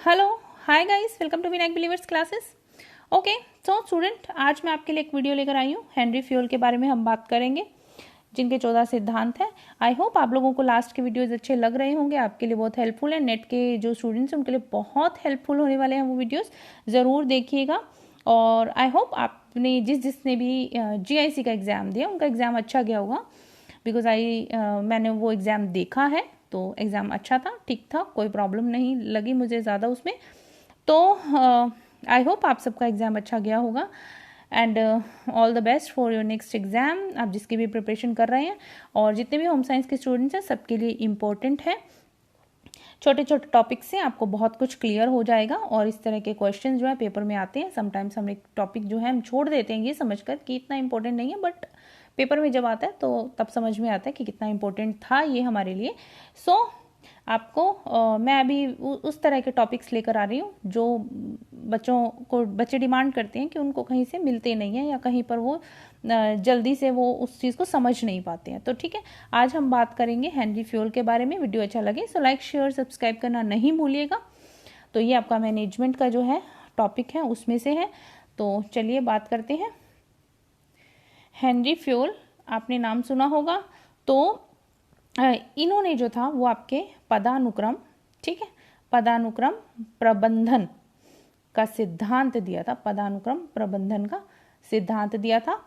Hello hi guys, welcome to Vinayak believers classes. Okay so student, आज मैं आपके लिए एक वीडियो लेकर आई हूँ। हेनरी फ्यूल के बारे में हम बात करेंगे, जिनके 14 सिद्धांत हैं। आई होप आप लोगों को लास्ट के वीडियोस अच्छे लग रहे होंगे, आपके लिए बहुत हेल्पफुल है। नेट के जो स्टूडेंट्स हैं उनके लिए बहुत हेल्पफुल होने वाले हैं वो वीडियोस, ज़रूर देखिएगा। और आई होप आपने जिसने भी GIC का एग्ज़ाम दिया उनका एग्ज़ाम अच्छा गया होगा, बिकॉज मैंने वो एग्ज़ाम देखा है तो एग्ज़ाम अच्छा था, ठीक था, कोई प्रॉब्लम नहीं लगी मुझे ज़्यादा उसमें। तो आई होप आप सबका एग्ज़ाम अच्छा गया होगा and all the best for your next exam, आप जिसकी भी प्रिपरेशन कर रहे हैं। और जितने भी होम साइंस के स्टूडेंट्स हैं सबके लिए इम्पोर्टेंट है। छोटे छोटे टॉपिक से आपको बहुत कुछ क्लियर हो जाएगा। और इस तरह के क्वेश्चन जो है पेपर में आते हैं, समटाइम्स हम एक टॉपिक जो है हम छोड़ देते हैं ये समझकर कि इतना इंपॉर्टेंट नहीं है, बट पेपर में जब आता है तो तब समझ में आता है कि कितना इम्पोर्टेंट था ये हमारे लिए। सो आपको मैं अभी उस तरह के टॉपिक्स लेकर आ रही हूँ जो बच्चे डिमांड करते हैं कि उनको कहीं से मिलते नहीं हैं या कहीं पर वो जल्दी से वो उस चीज़ को समझ नहीं पाते हैं। तो ठीक है, आज हम बात करेंगे हेनरी फ्यूल के बारे में। वीडियो अच्छा लगे सो लाइक शेयर सब्सक्राइब करना नहीं भूलिएगा। तो ये आपका मैनेजमेंट का जो है टॉपिक है उसमें से है। तो चलिए बात करते हैं। हेनरी फ्यूल, आपने नाम सुना होगा। तो इन्होंने जो था वो आपके पदानुक्रम, ठीक है, पदानुक्रम प्रबंधन का सिद्धांत दिया था। पदानुक्रम प्रबंधन का सिद्धांत दिया था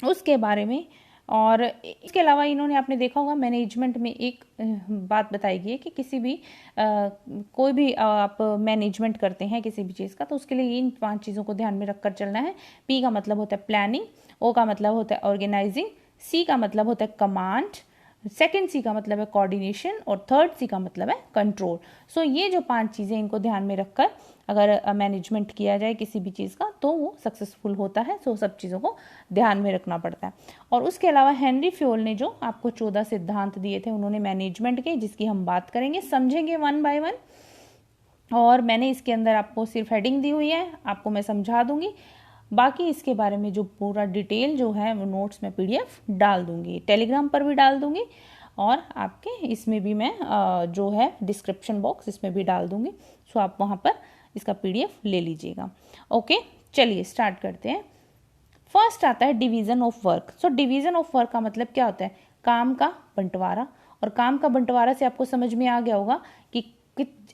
उसके बारे में। और इसके अलावा इन्होंने, आपने देखा होगा मैनेजमेंट में एक बात बताई गई है कि किसी भी कोई भी आप मैनेजमेंट करते हैं किसी भी चीज़ का, तो उसके लिए इन 5 चीज़ों को ध्यान में रखकर चलना है। P का मतलब होता है प्लानिंग, O का मतलब होता है ऑर्गेनाइजिंग, C का मतलब होता है कमांड, सेकेंड C का मतलब है कोऑर्डिनेशन और थर्ड C का मतलब है कंट्रोल। सो ये जो 5 चीज़ें, इनको ध्यान में रखकर अगर मैनेजमेंट किया जाए किसी भी चीज़ का तो वो सक्सेसफुल होता है। सो सब चीज़ों को ध्यान में रखना पड़ता है। और उसके अलावा हेनरी फ्यूल ने जो आपको 14 सिद्धांत दिए थे उन्होंने मैनेजमेंट के, जिसकी हम बात करेंगे, समझेंगे वन बाय वन। और मैंने इसके अंदर आपको सिर्फ हेडिंग दी हुई है, आपको मैं समझा दूंगी। बाकी इसके बारे में जो पूरा डिटेल जो है वो नोट्स में PDF डाल दूंगी, टेलीग्राम पर भी डाल दूंगी और आपके इसमें भी मैं जो है डिस्क्रिप्शन बॉक्स इसमें भी डाल दूंगी। सो आप वहाँ पर इसका PDF ले लीजिएगा। ओके, चलिए स्टार्ट करते हैं। फर्स्ट आता है division of work. So division of work का मतलब क्या होता है? काम का बंटवारा। और काम का बंटवारा से आपको समझ में आ गया होगा कि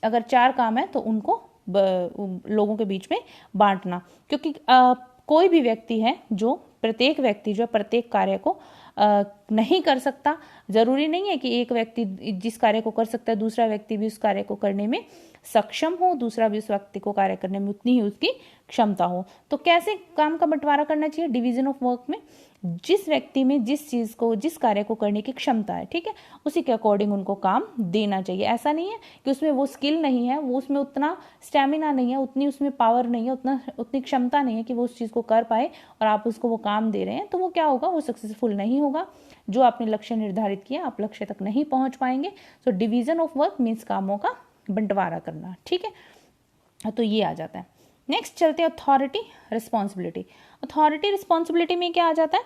अगर 4 काम है तो उनको लोगों के बीच में बांटना। क्योंकि कोई भी व्यक्ति है जो प्रत्येक व्यक्ति जो प्रत्येक कार्य को नहीं कर सकता। ज़रूरी नहीं है कि एक व्यक्ति जिस कार्य को कर सकता है दूसरा व्यक्ति भी उस कार्य को करने में सक्षम हो, दूसरा भी उस व्यक्ति को कार्य करने में उतनी ही उसकी क्षमता हो। तो कैसे काम का बंटवारा करना चाहिए डिवीजन ऑफ वर्क में? जिस व्यक्ति में जिस चीज़ को, जिस कार्य को करने की क्षमता है, ठीक है, उसी के अकॉर्डिंग उनको काम देना चाहिए। ऐसा नहीं है कि उसमें वो स्किल नहीं है, वो उसमें उतना स्टेमिना नहीं है, उतनी उसमें पावर नहीं है, उतनी क्षमता नहीं है कि वो उस चीज़ को कर पाए और आप उसको वो काम दे रहे हैं, तो वो क्या होगा, वो सक्सेसफुल नहीं होगा। जो आपने लक्ष्य निर्धारित किया आप लक्ष्य तक नहीं पहुंच पाएंगे। So division of work means कामों का बंटवारा करना, ठीक है। तो ये आ जाता है। नेक्स्ट चलते हैं अथॉरिटी रिस्पॉन्सिबिलिटी। अथॉरिटी रिस्पॉन्सिबिलिटी में क्या आ जाता है?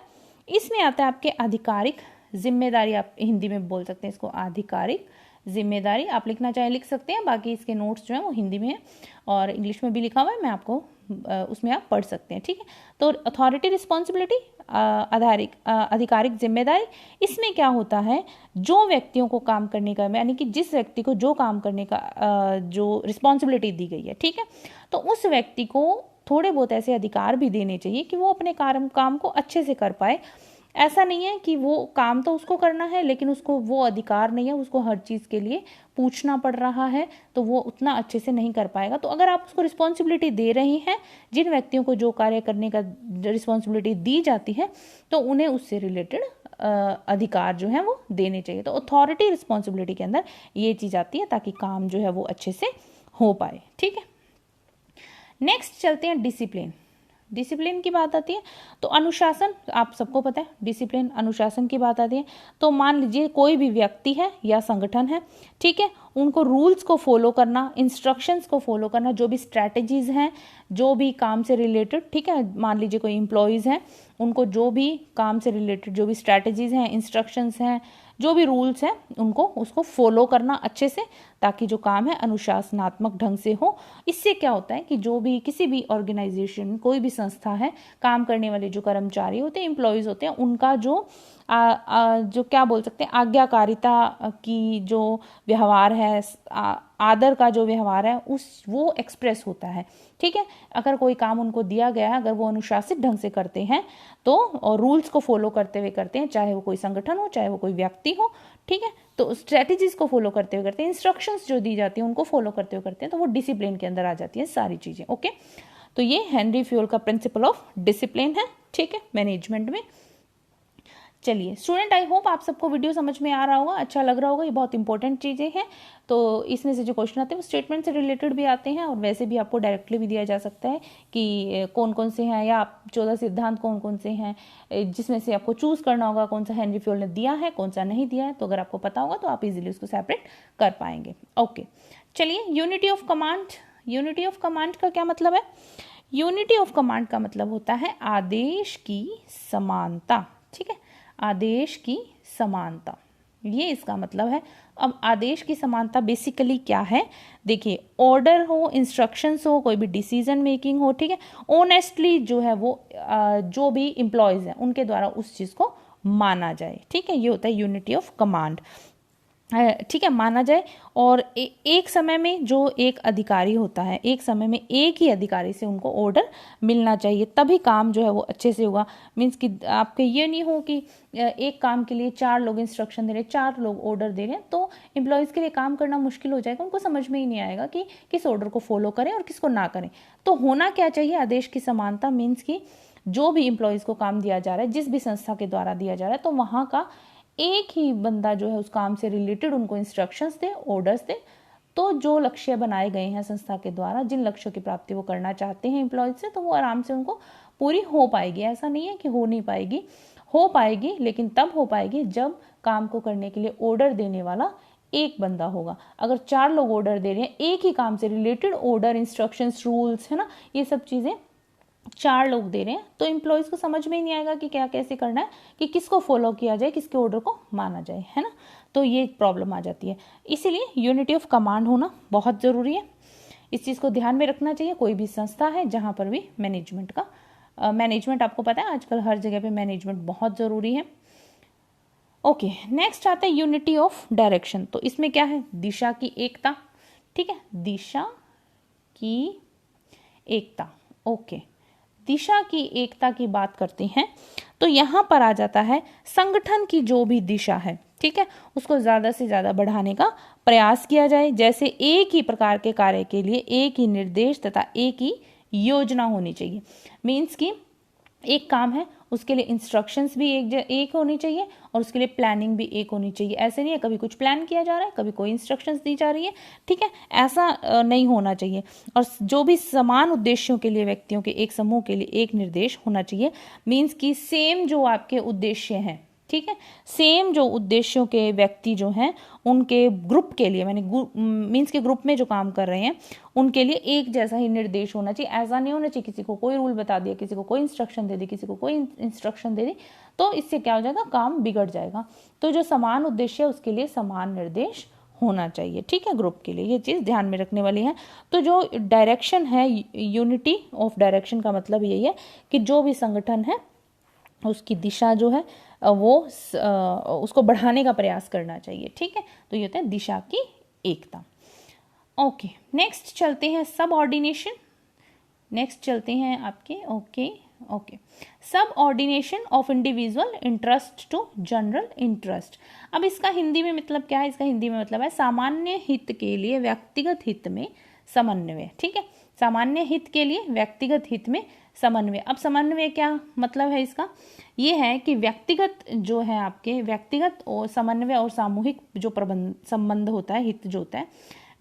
इसमें आता है आपके आधिकारिक जिम्मेदारी, आप हिंदी में बोल सकते हैं इसको आधिकारिक जिम्मेदारी। आप लिखना चाहे लिख सकते हैं, बाकी इसके नोट्स जो है वो हिंदी में है और इंग्लिश में भी लिखा हुआ है, मैं आपको उसमें आप पढ़ सकते हैं, ठीक है। तो अथॉरिटी रिस्पॉन्सिबिलिटी, आधिकारिक जिम्मेदारी, इसमें क्या होता है, जो व्यक्तियों को काम करने का, यानी कि जिस व्यक्ति को जो काम करने का जो रिस्पॉन्सिबिलिटी दी गई है, ठीक है, तो उस व्यक्ति को थोड़े बहुत ऐसे अधिकार भी देने चाहिए कि वो अपने काम को अच्छे से कर पाए। ऐसा नहीं है कि वो काम तो उसको करना है लेकिन उसको वो अधिकार नहीं है, उसको हर चीज़ के लिए पूछना पड़ रहा है, तो वो उतना अच्छे से नहीं कर पाएगा। तो अगर आप उसको रिस्पॉन्सिबिलिटी दे रही हैं, जिन व्यक्तियों को जो कार्य करने का रिस्पॉन्सिबिलिटी दी जाती है, तो उन्हें उससे रिलेटेड अधिकार जो है वो देने चाहिए। तो अथॉरिटी रिस्पॉन्सिबिलिटी के अंदर ये चीज़ आती है ताकि काम जो है वो अच्छे से हो पाए, ठीक है। नेक्स्ट चलते हैं डिसिप्लिन। डिसिप्लिन की बात आती है तो अनुशासन, आप सबको पता है डिसिप्लिन अनुशासन की बात आती है। तो मान लीजिए कोई भी व्यक्ति है या संगठन है, ठीक है, उनको रूल्स को फॉलो करना, इंस्ट्रक्शंस को फॉलो करना, जो भी स्ट्रैटेजीज हैं, जो भी काम से रिलेटेड, ठीक है, मान लीजिए कोई एम्प्लॉयज़ हैं, उनको जो भी काम से रिलेटेड जो भी स्ट्रैटेजीज हैं, इंस्ट्रक्शंस हैं, जो भी रूल्स हैं, उनको उसको फॉलो करना अच्छे से, ताकि जो काम है अनुशासनात्मक ढंग से हो। इससे क्या होता है कि जो भी किसी भी ऑर्गेनाइजेशन, कोई भी संस्था है, काम करने वाले जो कर्मचारी होते हैं, एम्प्लॉयज़ होते हैं, उनका जो जो क्या बोल सकते हैं, आज्ञाकारिता की जो व्यवहार है, आदर का जो व्यवहार है, वो एक्सप्रेस होता है। ठीक है, अगर कोई काम उनको दिया गया है, अगर वो अनुशासित ढंग से करते हैं तो, और रूल्स को फॉलो करते हुए करते हैं, चाहे वो कोई संगठन हो, चाहे वो कोई व्यक्ति हो, ठीक है, तो स्ट्रेटेजीज को फॉलो करते हुए करते हैं, इंस्ट्रक्शंस जो दी जाती हैं उनको फॉलो करते हुए करते हैं, तो वो डिसिप्लिन के अंदर आ जाती है सारी चीज़ें। ओके, तो ये हेनरी फ्यूल का प्रिंसिपल ऑफ डिसिप्लिन है, ठीक है, मैनेजमेंट में। चलिए स्टूडेंट, आई होप आप सबको वीडियो समझ में आ रहा होगा, अच्छा लग रहा होगा। ये बहुत इंपॉर्टेंट चीज़ें हैं, तो इसमें से जो क्वेश्चन आते हैं वो स्टेटमेंट से रिलेटेड भी आते हैं, और वैसे भी आपको डायरेक्टली भी दिया जा सकता है कि कौन कौन से हैं, या 14 सिद्धांत कौन कौन से हैं, जिसमें से आपको चूज़ करना होगा कौन सा हेनरी फ्यूल ने दिया है, कौन सा नहीं दिया है। तो अगर आपको पता होगा तो आप इजीली उसको सेपरेट कर पाएंगे। ओके, चलिए, unity of command. Unity of command का क्या मतलब है? यूनिटी ऑफ कमांड का मतलब होता है आदेश की समानता। ठीक है, आदेश की समानता, ये इसका मतलब है। अब आदेश की समानता बेसिकली क्या है? देखिए, ऑर्डर हो, इंस्ट्रक्शंस हो, कोई भी डिसीजन मेकिंग हो, ठीक है, ऑनेस्टली जो है वो जो भी एम्प्लॉयज हैं उनके द्वारा उस चीज़ को माना जाए। ठीक है, ये होता है यूनिटी ऑफ कमांड। ठीक है, माना जाए। और एक समय में जो एक अधिकारी होता है, एक समय में एक ही अधिकारी से उनको ऑर्डर मिलना चाहिए, तभी काम जो है वो अच्छे से होगा। मीन्स कि आपके ये नहीं हो कि एक काम के लिए 4 लोग इंस्ट्रक्शन दे रहे हैं, 4 लोग ऑर्डर दे रहे हैं, तो एम्प्लॉयज़ के लिए काम करना मुश्किल हो जाएगा, उनको समझ में ही नहीं आएगा कि किस ऑर्डर को फॉलो करें और किसको ना करें। तो होना क्या चाहिए? आदेश की समानता। मीन्स कि जो भी एम्प्लॉयज़ को काम दिया जा रहा है, जिस भी संस्था के द्वारा दिया जा रहा है, तो वहाँ का एक ही बंदा जो है उस काम से रिलेटेड उनको इंस्ट्रक्शंस दे, ऑर्डर्स दे। तो जो लक्ष्य बनाए गए हैं संस्था के द्वारा, जिन लक्ष्यों की प्राप्ति वो करना चाहते हैं एम्प्लॉयज से, तो वो आराम से उनको पूरी हो पाएगी। ऐसा नहीं है कि हो नहीं पाएगी, हो पाएगी, लेकिन तब हो पाएगी जब काम को करने के लिए ऑर्डर देने वाला एक बंदा होगा। अगर 4 लोग ऑर्डर दे रहे हैं एक ही काम से रिलेटेड, ऑर्डर, इंस्ट्रक्शंस, रूल्स, है ना, ये सब चीज़ें 4 लोग दे रहे हैं, तो एम्प्लॉयज़ को समझ में ही नहीं आएगा कि क्या कैसे करना है, कि किसको फॉलो किया जाए, किसके ऑर्डर को माना जाए, है ना। तो ये प्रॉब्लम आ जाती है। इसीलिए यूनिटी ऑफ कमांड होना बहुत ज़रूरी है। इस चीज़ को ध्यान में रखना चाहिए कोई भी संस्था है जहाँ पर भी मैनेजमेंट का मैनेजमेंट, आपको पता है आजकल हर जगह पे मैनेजमेंट बहुत ज़रूरी है। ओके, नेक्स्ट आता है यूनिटी ऑफ डायरेक्शन। तो इसमें क्या है? दिशा की एकता। ठीक है, दिशा की एकता। ओके, दिशा की एकता की बात करते हैं तो यहाँ पर आ जाता है संगठन की जो भी दिशा है, ठीक है, उसको ज़्यादा से ज़्यादा बढ़ाने का प्रयास किया जाए। जैसे एक ही प्रकार के कार्य के लिए एक ही निर्देश तथा एक ही योजना होनी चाहिए। मीन्स कि एक काम है, उसके लिए इंस्ट्रक्शंस भी एक होनी चाहिए और उसके लिए प्लानिंग भी एक होनी चाहिए। ऐसे नहीं है कभी कुछ प्लान किया जा रहा है, कभी कोई इंस्ट्रक्शंस दी जा रही है, ठीक है, ऐसा नहीं होना चाहिए। और जो भी समान उद्देश्यों के लिए व्यक्तियों के एक समूह के लिए एक निर्देश होना चाहिए। मीन्स कि सेम जो आपके उद्देश्य हैं, ठीक है, सेम जो उद्देश्यों के व्यक्ति जो हैं उनके ग्रुप के लिए, मैंने मीन्स के ग्रुप में जो काम कर रहे हैं उनके लिए एक जैसा ही निर्देश होना चाहिए। ऐसा नहीं होना चाहिए किसी को कोई रूल बता दिया, किसी को कोई इंस्ट्रक्शन दे दी, किसी को कोई इंस्ट्रक्शन दे दी, तो इससे क्या हो जाएगा, काम बिगड़ जाएगा। तो जो समान उद्देश्य है उसके लिए समान निर्देश होना चाहिए, ठीक है, ग्रुप के लिए। ये चीज़ ध्यान में रखने वाली है। तो जो डायरेक्शन है, यूनिटी ऑफ डायरेक्शन का मतलब यही है कि जो भी संगठन है उसकी दिशा जो है वो उसको बढ़ाने का प्रयास करना चाहिए, ठीक है। तो ये होता है दिशा की एकता। ओके, नेक्स्ट चलते हैं सबऑर्डिनेशन। नेक्स्ट चलते हैं आपके okay subordination of individual interest to general interest. अब इसका हिंदी में मतलब क्या है? इसका हिंदी में मतलब है सामान्य हित के लिए व्यक्तिगत हित में समन्वय, ठीक है, सामान्य हित के लिए व्यक्तिगत हित में समन्वय। अब समन्वय क्या मतलब है इसका? ये है कि व्यक्तिगत जो है आपके व्यक्तिगत और समन्वय और सामूहिक जो संबंध होता है, हित जो होता है,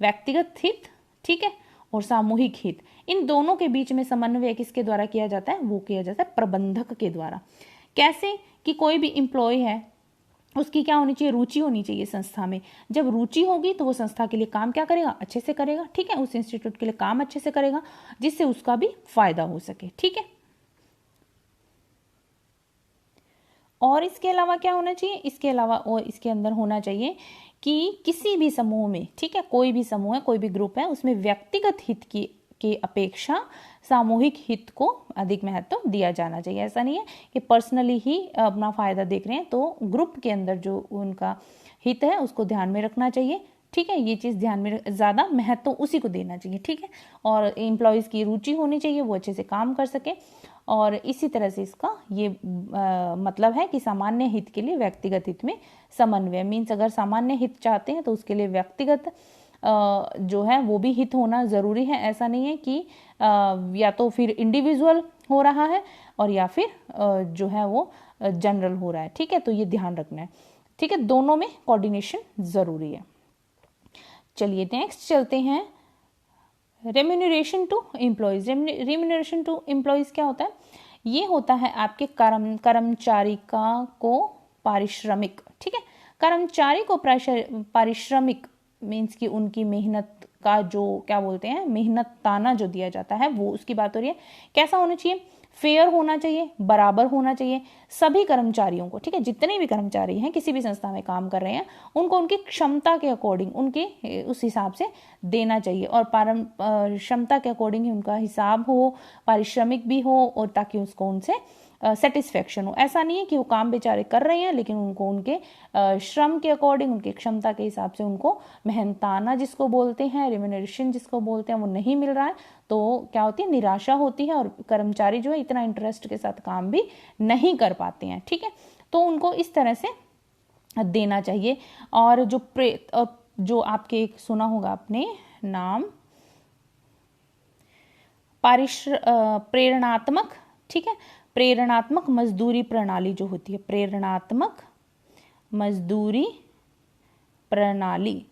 व्यक्तिगत हित, ठीक है, और सामूहिक हित, इन दोनों के बीच में समन्वय किसके द्वारा किया जाता है? वो किया जाता है प्रबंधक के द्वारा। कैसे? कि कोई भी एम्प्लॉय है, उसकी क्या होनी चाहिए, रुचि होनी चाहिए संस्था में। जब रुचि होगी तो वो संस्था के लिए काम क्या करेगा, अच्छे से करेगा, ठीक है, उस इंस्टीट्यूट के लिए काम अच्छे से करेगा, जिससे उसका भी फायदा हो सके, ठीक है। और इसके अलावा क्या होना चाहिए, इसके अलावा और इसके अंदर होना चाहिए कि किसी भी समूह में, ठीक है, कोई भी समूह है, कोई भी ग्रुप है, उसमें व्यक्तिगत हित की अपेक्षा सामूहिक हित को अधिक महत्व दिया जाना चाहिए। ऐसा नहीं है कि पर्सनली ही अपना फायदा देख रहे हैं, तो ग्रुप के अंदर जो उनका हित है उसको ध्यान में रखना चाहिए, ठीक है। ये चीज़ ध्यान में ज़्यादा महत्व उसी को देना चाहिए, ठीक है। और एम्प्लॉयज़ की रुचि होनी चाहिए, वो अच्छे से काम कर सके। और इसी तरह से इसका ये मतलब है कि सामान्य हित के लिए व्यक्तिगत हित में समन्वय, मीन्स अगर सामान्य हित चाहते हैं तो उसके लिए व्यक्तिगत जो है वो भी हित होना ज़रूरी है। ऐसा नहीं है कि या तो फिर इंडिविजुअल हो रहा है और या फिर जो है वो जनरल हो रहा है, ठीक है। तो ये ध्यान रखना है, ठीक है, दोनों में कोऑर्डिनेशन ज़रूरी है। चलिए नेक्स्ट चलते हैं, remuneration to employees. Remuneration to employees क्या होता है, ये होता है आपके कर्मचारी को पारिश्रमिक, ठीक है। कर्मचारी को पारिश्रमिक मीन्स कि उनकी मेहनत का जो क्या बोलते हैं, मेहनत ताना जो दिया जाता है वो उसकी बात हो रही है। कैसा होना चाहिए, फेयर होना चाहिए, बराबर होना चाहिए सभी कर्मचारियों को, ठीक है। जितने भी कर्मचारी हैं किसी भी संस्था में काम कर रहे हैं उनको उनकी क्षमता के अकॉर्डिंग उनके उस हिसाब से देना चाहिए, और क्षमता के अकॉर्डिंग ही उनका हिसाब हो, पारिश्रमिक भी हो, और ताकि उसको उनसे सेटिस्फेक्शन हो। ऐसा नहीं है कि वो काम बेचारे कर रहे हैं लेकिन उनको उनके श्रम के अकॉर्डिंग, उनकी क्षमता के हिसाब से उनको मेहनताना जिसको बोलते हैं, रेम्यूनरेशन जिसको बोलते हैं, वो नहीं मिल रहा है, तो क्या होती है, निराशा होती है, और कर्मचारी जो है इतना इंटरेस्ट के साथ काम भी नहीं कर पाते हैं, ठीक है। तो उनको इस तरह से देना चाहिए। और जो आपके एक सुना होगा आपने नाम प्रेरणात्मक, ठीक है, प्रेरणात्मक मजदूरी प्रणाली जो होती है, प्रेरणात्मक मजदूरी प्रणाली,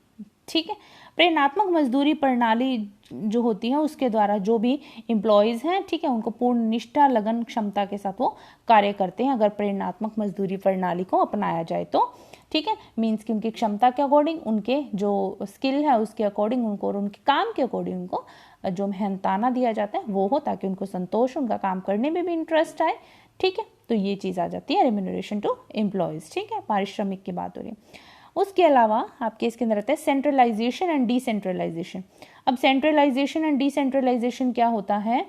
ठीक है। प्रेरणात्मक मजदूरी प्रणाली जो होती है उसके द्वारा जो भी एम्प्लॉयज़ हैं, ठीक है, उनको पूर्ण निष्ठा, लगन, क्षमता के साथ वो कार्य करते हैं अगर प्रेरणात्मक मजदूरी प्रणाली को अपनाया जाए तो, ठीक है। मीन्स कि उनकी क्षमता के अकॉर्डिंग, उनके जो स्किल है उसके अकॉर्डिंग उनको, और उनके काम के अकॉर्डिंग उनको जो मेहनताना दिया जाता है वो हो, ताकि उनको संतोष, उनका काम करने में भी इंटरेस्ट आए, ठीक है। तो ये चीज़ आ जाती है रेम्यूनरेशन टू एम्प्लॉयज़, ठीक है, पारिश्रमिक की बात हो रही है। उसके अलावा आपके इसके अंदर रहता है सेंट्रलाइजेशन एंड डिसेंट्रलाइजेशन। अब सेंट्रलाइजेशन एंड डिसेंट्रलाइजेशन क्या होता है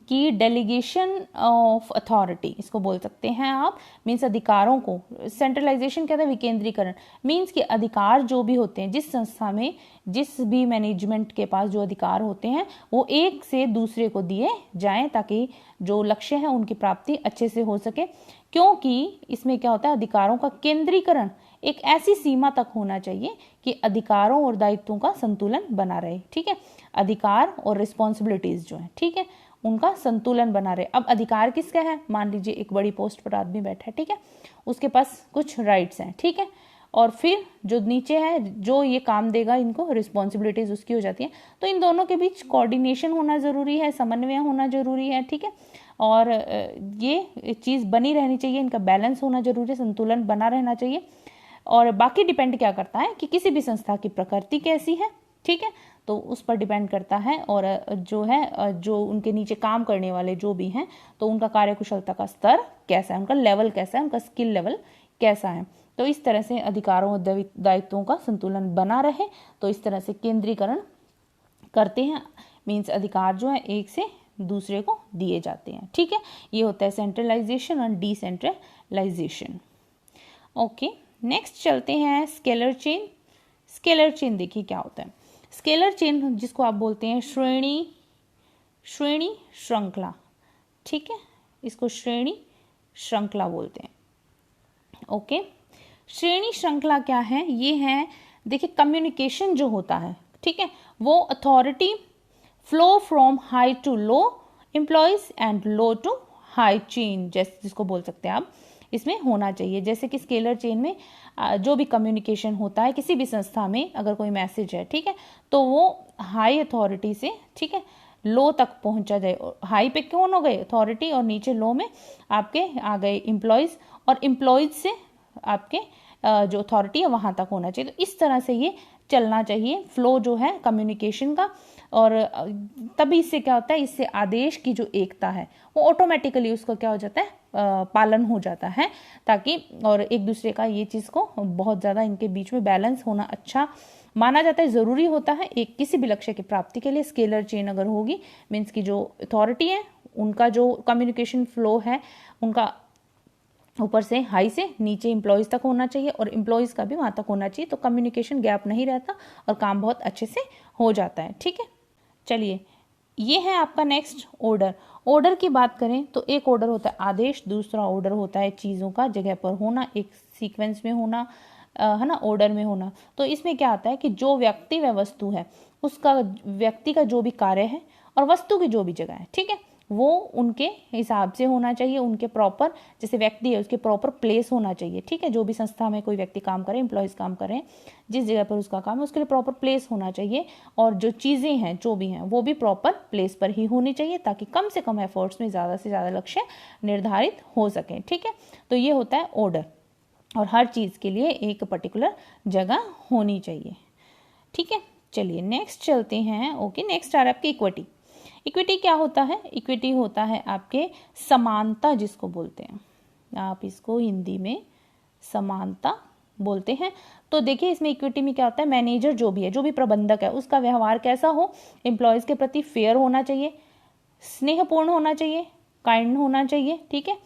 कि डेलीगेशन ऑफ अथॉरिटी, इसको बोल सकते हैं आप, मीन्स अधिकारों को, सेंट्रलाइजेशन क्या था, विकेंद्रीकरण, मीन्स कि अधिकार जो भी होते हैं जिस संस्था में, जिस भी मैनेजमेंट के पास जो अधिकार होते हैं वो एक से दूसरे को दिए जाएं, ताकि जो लक्ष्य है उनकी प्राप्ति अच्छे से हो सके। क्योंकि इसमें क्या होता है, अधिकारों का केंद्रीकरण एक ऐसी सीमा तक होना चाहिए कि अधिकारों और दायित्वों का संतुलन बना रहे, ठीक है। अधिकार और रिस्पॉन्सिबिलिटीज जो है, ठीक है, उनका संतुलन बना रहे। अब अधिकार किसका है, मान लीजिए एक बड़ी पोस्ट पर आदमी बैठा है, ठीक है, उसके पास कुछ राइट्स हैं, ठीक है, और फिर जो नीचे है जो ये काम देगा इनको, रिस्पॉन्सिबिलिटीज उसकी हो जाती है। तो इन दोनों के बीच कोऑर्डिनेशन होना जरूरी है, समन्वय होना जरूरी है, ठीक है। और ये चीज़ बनी रहनी चाहिए, इनका बैलेंस होना जरूरी है, संतुलन बना रहना चाहिए। और बाकी डिपेंड क्या करता है कि किसी भी संस्था की प्रकृति कैसी है, ठीक है, तो उस पर डिपेंड करता है। और जो है जो उनके नीचे काम करने वाले जो भी हैं तो उनका कार्यकुशलता का स्तर कैसा है, उनका लेवल कैसा है, उनका स्किल लेवल कैसा है। तो इस तरह से अधिकारों और दायित्वों का संतुलन बना रहे, तो इस तरह से केंद्रीकरण करते हैं, मीन्स अधिकार जो है एक से दूसरे को दिए जाते हैं, ठीक है। ये होता है सेंट्रलाइजेशन और डिसेंट्रलाइजेशन। ओके, नेक्स्ट चलते हैं स्केलर चेन। स्केलर चेन देखिए क्या होता है। स्केलर चेन जिसको आप बोलते हैं श्रेणी श्रृंखला, ठीक है, इसको श्रेणी श्रृंखला बोलते हैं। ओके, श्रेणी श्रृंखला क्या है, ये है देखिए कम्युनिकेशन जो होता है, ठीक है, वो authority flow from high to low employees and low to high chain, जैसे जिसको बोल सकते हैं आप, इसमें होना चाहिए। जैसे कि स्केलर चेन में जो भी कम्युनिकेशन होता है किसी भी संस्था में, अगर कोई मैसेज है, ठीक है, तो वो हाई अथॉरिटी से, ठीक है, लो तक पहुंचा जाए। हाई पे कौन हो गए, अथॉरिटी, और नीचे लो में आपके आ गए एम्प्लॉयज, और एम्प्लॉयज से आपके जो अथॉरिटी है वहाँ तक होना चाहिए। तो इस तरह से ये चलना चाहिए फ्लो जो है कम्युनिकेशन का। और तभी इससे क्या होता है, इससे आदेश की जो एकता है वो ऑटोमेटिकली उसको क्या हो जाता है, पालन हो जाता है, ताकि और एक दूसरे का ये चीज़ को बहुत ज़्यादा इनके बीच में बैलेंस होना अच्छा माना जाता है, ज़रूरी होता है एक किसी भी लक्ष्य की प्राप्ति के लिए। स्केलर चेन अगर होगी मीन्स की जो अथॉरिटी है उनका जो कम्युनिकेशन फ्लो है उनका ऊपर से हाई से नीचे एम्प्लॉयज़ तक होना चाहिए और एम्प्लॉयज़ का भी वहाँ तक होना चाहिए, तो कम्युनिकेशन गैप नहीं रहता और काम बहुत अच्छे से हो जाता है। ठीक है, चलिए ये है आपका नेक्स्ट ऑर्डर। ऑर्डर की बात करें तो एक ऑर्डर होता है आदेश, दूसरा ऑर्डर होता है चीज़ों का जगह पर होना, एक सीक्वेंस में होना, है ना, ऑर्डर में होना। तो इसमें क्या आता है कि जो व्यक्ति व वस्तु है उसका, व्यक्ति का जो भी कार्य है और वस्तु की जो भी जगह है, ठीक है, वो उनके हिसाब से होना चाहिए, उनके प्रॉपर, जैसे व्यक्ति है उसके प्रॉपर प्लेस होना चाहिए। ठीक है, जो भी संस्था में कोई व्यक्ति काम करे, एम्प्लॉयज़ काम करें, जिस जगह पर उसका काम है उसके लिए प्रॉपर प्लेस होना चाहिए, और जो चीज़ें हैं जो भी हैं वो भी प्रॉपर प्लेस पर ही होनी चाहिए, ताकि कम से कम एफर्ट्स में ज़्यादा से ज़्यादा लक्ष्य निर्धारित हो सके। ठीक है, तो ये होता है ऑर्डर, और हर चीज़ के लिए एक पर्टिकुलर जगह होनी चाहिए। ठीक है, चलिए नेक्स्ट चलते हैं। ओके, नेक्स्ट आ रहा है आपकी इक्विटी। इक्विटी क्या होता है? इक्विटी होता है आपके समानता, जिसको बोलते हैं, आप इसको हिंदी में समानता बोलते हैं। तो देखिए इसमें इक्विटी में क्या होता है, मैनेजर जो भी है, जो भी प्रबंधक है, उसका व्यवहार कैसा हो, एम्प्लॉयज़ के प्रति फेयर होना चाहिए, स्नेहपूर्ण होना चाहिए, काइंड होना चाहिए। ठीक है,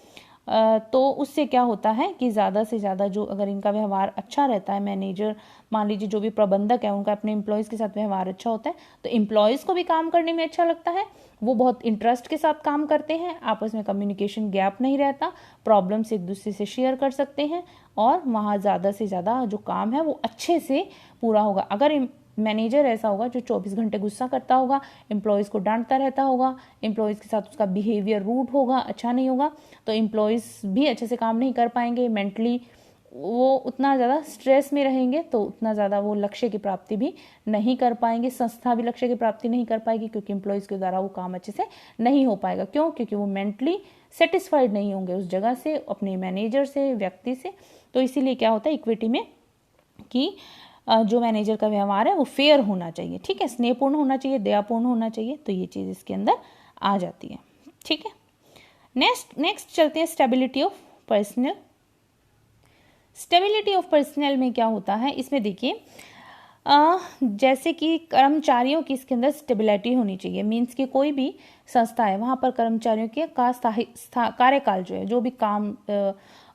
तो उससे क्या होता है कि ज़्यादा से ज़्यादा जो अगर इनका व्यवहार अच्छा रहता है, मैनेजर मान लीजिए जो भी प्रबंधक है उनका अपने एम्प्लॉयज़ के साथ व्यवहार अच्छा होता है, तो एम्प्लॉयज़ को भी काम करने में अच्छा लगता है, वो बहुत इंटरेस्ट के साथ काम करते हैं, आपस में कम्युनिकेशन गैप नहीं रहता, प्रॉब्लम्स एक दूसरे से शेयर कर सकते हैं, और वहाँ ज़्यादा से ज़्यादा जो काम है वो अच्छे से पूरा होगा। अगर मैनेजर ऐसा होगा जो 24 घंटे गुस्सा करता होगा, एम्प्लॉयज़ को डांटता रहता होगा, एम्प्लॉयज़ के साथ उसका बिहेवियर रूड होगा, अच्छा नहीं होगा, तो एम्प्लॉयज़ भी अच्छे से काम नहीं कर पाएंगे, मेंटली वो उतना ज़्यादा स्ट्रेस में रहेंगे, तो उतना ज़्यादा वो लक्ष्य की प्राप्ति भी नहीं कर पाएंगे, संस्था भी लक्ष्य की प्राप्ति नहीं कर पाएगी, क्योंकि एम्प्लॉयज़ के द्वारा वो काम अच्छे से नहीं हो पाएगा। क्यों? क्योंकि वो मेंटली सेटिस्फाइड नहीं होंगे उस जगह से, अपने मैनेजर से, व्यक्ति से। तो इसीलिए क्या होता है इक्विटी में कि जो मैनेजर का व्यवहार है वो फेयर होना चाहिए, ठीक है, स्नेहपूर्ण होना चाहिए, दयापूर्ण होना चाहिए, तो ये चीज़ इसके अंदर आ जाती है। ठीक है, नेक्स्ट चलते हैं stability of personal. Stability of personal में क्या होता है, इसमें देखिए जैसे कि कर्मचारियों की इसके अंदर स्टेबिलिटी होनी चाहिए, मीन्स कि कोई भी संस्था है वहाँ पर कर्मचारियों के का कार्यकाल जो है, जो भी काम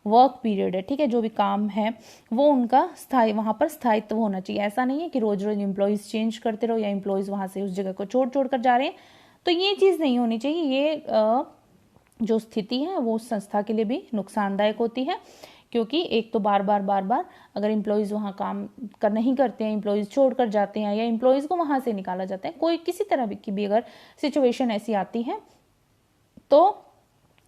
वर्क पीरियड है, ठीक है, जो भी काम है वो उनका स्थायी, वहाँ पर स्थायित्व होना चाहिए। ऐसा नहीं है कि रोज रोज एम्प्लॉयज़ चेंज करते रहो या एम्प्लॉयज़ वहाँ से उस जगह को छोड़ कर जा रहे हैं, तो ये चीज़ नहीं होनी चाहिए। ये जो स्थिति है वो उस संस्था के लिए भी नुकसानदायक होती है, क्योंकि एक तो बार बार अगर एम्प्लॉयज़ वहाँ काम नहीं करते हैं, एम्प्लॉयज़ छोड़ कर जाते हैं, या एम्प्लॉयज़ को वहाँ से निकाला जाता है, कोई किसी तरह की भी अगर सिचुएशन ऐसी आती है, तो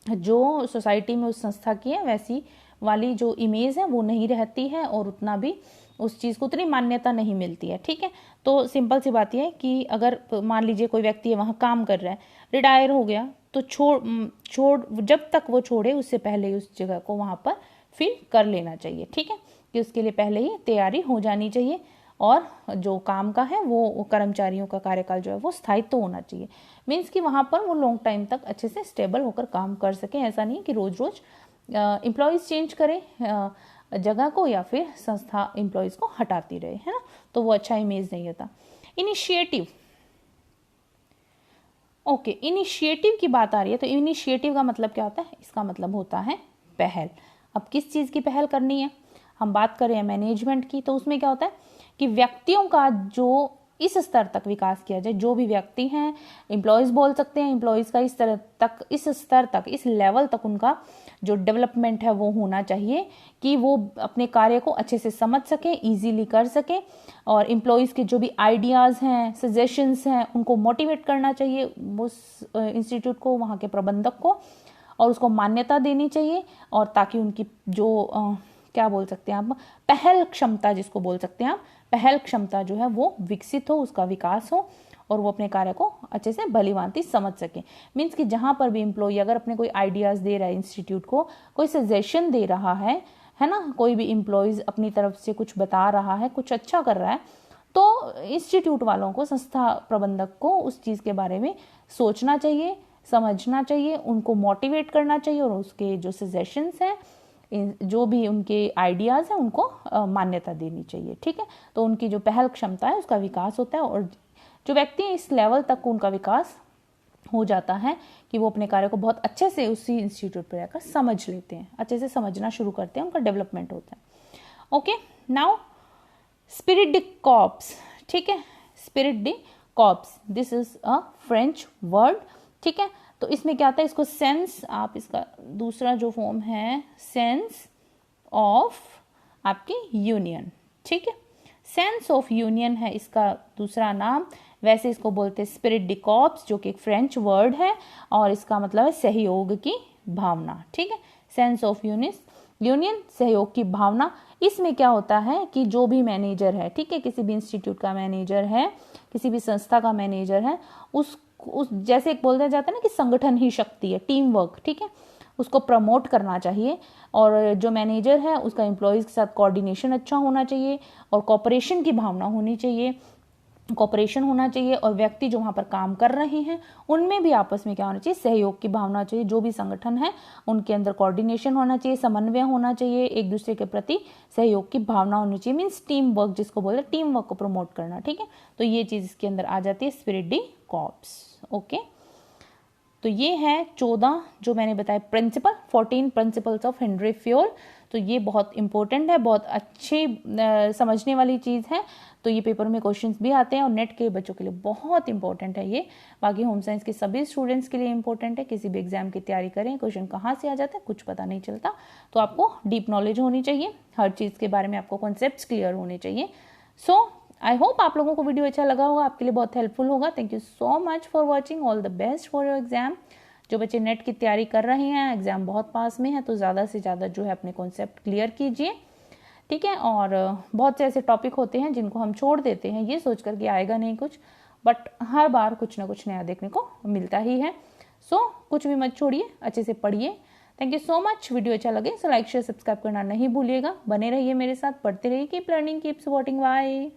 जो सोसाइटी में उस संस्था की है वैसी वाली जो इमेज है वो नहीं रहती है, और उतना भी उस चीज़ को उतनी मान्यता नहीं मिलती है। ठीक है, तो सिंपल सी बात यह है कि अगर मान लीजिए कोई व्यक्ति है वहाँ काम कर रहा है, रिटायर हो गया, तो छोड़ जब तक वो छोड़े उससे पहले उस जगह को वहाँ पर फिल कर लेना चाहिए। ठीक है, कि उसके लिए पहले ही तैयारी हो जानी चाहिए, और जो काम का है वो कर्मचारियों का कार्यकाल जो है वो स्थायित्व होना चाहिए, मीन्स कि वहाँ पर वो लॉन्ग टाइम तक अच्छे से स्टेबल होकर काम कर सकें। ऐसा नहीं कि रोज रोज एम्प्लॉयज़ चेंज करें जगह को, या फिर संस्था एम्प्लॉयज़ को हटाती रहे, है ना, तो वो अच्छा इमेज नहीं होता। इनिशिएटिव, ओके, इनिशिएटिव की बात आ रही है, तो इनिशिएटिव का मतलब क्या होता है, इसका मतलब होता है पहल। अब किस चीज़ की पहल करनी है, हम बात करें मैनेजमेंट की, तो उसमें क्या होता है कि व्यक्तियों का जो इस स्तर तक विकास किया जाए, जो भी व्यक्ति हैं, एम्प्लॉयज़ बोल सकते हैं, एम्प्लॉयज़ का इस स्तर तक, इस लेवल तक उनका जो डेवलपमेंट है वो होना चाहिए कि वो अपने कार्य को अच्छे से समझ सकें, इजीली कर सकें, और एम्प्लॉयज़ के जो भी आइडियाज़ हैं, सजेशंस हैं, उनको मोटिवेट करना चाहिए उस इंस्टीट्यूट को, वहाँ के प्रबंधक को, और उसको मान्यता देनी चाहिए, और ताकि उनकी जो क्या बोल सकते हैं आप, पहल क्षमता जिसको बोल सकते हैं आप, पहल क्षमता जो है वो विकसित हो, उसका विकास हो, और वो अपने कार्य को अच्छे से भलीभांति समझ सके। मीन्स कि जहाँ पर भी एम्प्लॉय अगर अपने कोई आइडियाज़ दे रहा है, इंस्टीट्यूट को कोई सजेशन दे रहा है है ना, कोई भी एम्प्लॉयज़ अपनी तरफ से कुछ बता रहा है, कुछ अच्छा कर रहा है, तो इंस्टीट्यूट वालों को, संस्था प्रबंधक को उस चीज़ के बारे में सोचना चाहिए, समझना चाहिए, उनको मोटिवेट करना चाहिए और उसके जो सजेशंस हैं, जो भी उनके आइडियाज़ हैं, उनको मान्यता देनी चाहिए। ठीक है, तो उनकी जो पहल क्षमता है उसका विकास होता है और जो व्यक्ति इस लेवल तक उनका विकास हो जाता है कि वो अपने कार्य को बहुत अच्छे से उसी इंस्टीट्यूट पर रहकर समझ लेते हैं, अच्छे से समझना शुरू करते हैं, उनका डेवलपमेंट होता है। Okay, now spirit D corps. ठीक है, spirit D corps, this is a French word. ठीक है, तो इसमें क्या आता है, इसको सेंस, आप इसका दूसरा जो फॉर्म है सेंस ऑफ आपकी यूनियन। ठीक है, सेंस ऑफ यूनियन है इसका दूसरा नाम। वैसे इसको बोलते हैं स्पिरिट डी कॉर्प्स, जो कि एक फ्रेंच वर्ड है और इसका मतलब है सहयोग की भावना। ठीक है, सेंस ऑफ यूनियन, सहयोग की भावना। इसमें क्या होता है कि जो भी मैनेजर है, ठीक है, किसी भी इंस्टीट्यूट का मैनेजर है, किसी भी संस्था का मैनेजर है, उस जैसे एक बोलते जाता है ना कि संगठन ही शक्ति है, टीम वर्क। ठीक है, उसको प्रमोट करना चाहिए और जो मैनेजर है उसका एम्प्लॉयज़ के साथ कोऑर्डिनेशन अच्छा होना चाहिए और कोऑपरेशन की भावना होनी चाहिए, कोऑपरेशन होना चाहिए और व्यक्ति जो वहाँ पर काम कर रहे हैं उनमें भी आपस में क्या होना चाहिए, सहयोग की भावना चाहिए। जो भी संगठन है उनके अंदर कोऑर्डिनेशन होना चाहिए, समन्वय होना चाहिए, एक दूसरे के प्रति सहयोग की भावना होनी चाहिए, मीन्स टीम वर्क जिसको बोलते हैं, टीम वर्क को प्रमोट करना। ठीक है, तो ये चीज़ इसके अंदर आ जाती है, स्पिरिट डी कॉर्प्स। ओके, तो ये है 14 जो मैंने बताया principle, 14 principles of Henry Fayol. तो ये बहुत इंपॉर्टेंट है, बहुत अच्छी समझने वाली चीज़ है। तो ये पेपर में क्वेश्चंस भी आते हैं और नेट के बच्चों के लिए बहुत इंपॉर्टेंट है ये, बाकी होम साइंस के सभी स्टूडेंट्स के लिए इंपॉर्टेंट है। किसी भी एग्जाम की तैयारी करें, क्वेश्चन कहाँ से आ जाता है कुछ पता नहीं चलता, तो आपको डीप नॉलेज होनी चाहिए, हर चीज़ के बारे में आपको कॉन्सेप्ट्स क्लियर होने चाहिए। सो आई होप आप लोगों को वीडियो अच्छा लगा होगा, आपके लिए बहुत हेल्पफुल होगा। Thank you so much for watching, all the best for your exam. जो बच्चे नेट की तैयारी कर रहे हैं, एग्जाम बहुत पास में है, तो ज़्यादा से ज़्यादा जो है अपने कॉन्सेप्ट क्लियर कीजिए। ठीक है, और बहुत से ऐसे टॉपिक होते हैं जिनको हम छोड़ देते हैं ये सोच कर कि आएगा नहीं कुछ, बट हर बार कुछ ना कुछ नया देखने को मिलता ही है। सो कुछ भी मत छोड़िए, अच्छे से पढ़िए। Thank you so much. Video अच्छा लगे तो लाइक शेयर सब्सक्राइब करना नहीं भूलिएगा, बने रहिए मेरे साथ, पढ़ते रहिए, keep learning, keep supporting, bye.